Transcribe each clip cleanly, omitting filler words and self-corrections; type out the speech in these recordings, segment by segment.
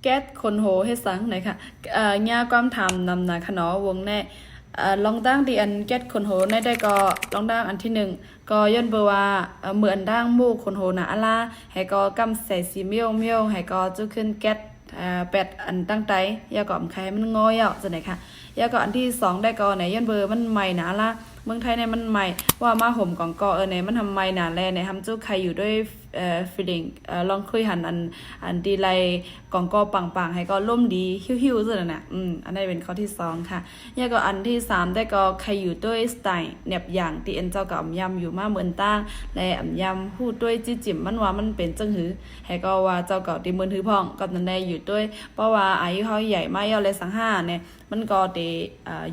แก๊สคนโหให้สังไหนค่ะญาความทำนำนาขนอวงแน่ลองตั้งดีอันแก๊สคนโหในได้ก็ลองตั้งอันที่หนึ่งก็ย้อนเบอร์ว่าเหมือนดั้งหมู่คนโหนะอะล่ะให้ก็กำใส่สีเมียวเมียวให้ก็จุขึ้นแก๊สเป็ดอันตั้งใจยาก็อำไข่มันงอยอ่ะจะไหนค่ะยาก็อันที่สองได้ก็ไหนย้อนเบอร์มันใหม่นะล่ะเมืองไทยเนี่ยมันใหม่ว่ามาห่มกองกอเนี่ยมันทำไมหนาแลเนี่ยทำจุใครอยู่ด้วยfeeling ลองคุยหันอันดีไลกองกอปังๆให้ก็ล่มดีหิวๆซะน่ะอันนี้เป็นข้อที่สองค่ะแล้วก็อันที่สามได้ก็ใครอยู่ด้วยสไตล์แนบอย่างที่เอ็นเจ้ากับยำอยู่มาเหมือนตั้งและยำพูดด้วยจิจิมมันว่ามันเป็นจังหือให้ก็ว่าเจ้าเก่าที่มือถือพ่องกับนั่นได้อยู่ด้วยเพราะว่าอายุเขาใหญ่มากยาวเลยสังห้าเนี่ยมันก็ได้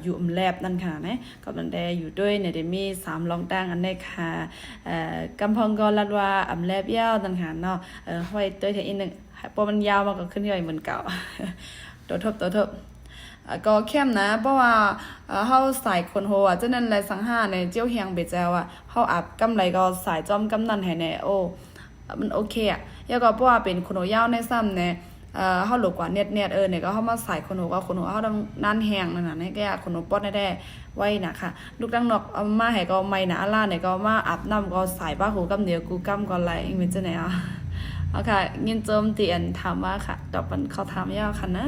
อยู่แลบนั่นค่ะนะกับนั่นได้อยู่ด้วยเนี่ยได้มี3ลองตั้งอันนี้ค่ะกำพองก็ลัดว่าแลบยาวนั่นค่ะเนาะห้อยตัวเทอีกนึงพอมันยาวมันก็ขึ้นย่อยเหมือนเก่าตัวทบก็เข้มนะเพราะว่าเฮาใส่คนโหอ่ะฉะนั้นเลยสังห้าในเจียวเฮียงเบแจวอ่ะเฮาอับกำไรก็สายจอมกำนันให้แน่โอ้มันโอเคอ่ะแล้วก็เพราะว่าเป็นคนโหยาวในซ้ำเนี่ยเฮาหลกกว่าเน็ตเนี่ยก็เฮามาใส่คนโหก็คนโหเฮาต้องนั่นแห้งนั่นน่ะนี่ก็คนโหปอดได้ไว้น่ะค่ะลูกดังนอกเอามาให้ก็ไม่น่ะอะล่ะเนี่ยก็มาอาบน้ำก็ใส่ผ้าหูกำเดียวกูกำก็ไหลมีจังไหนอ่ะเอาค่ะยินโจมตีอันถามว่าค่ะตอบมันเขาถามยาวค่ะนะ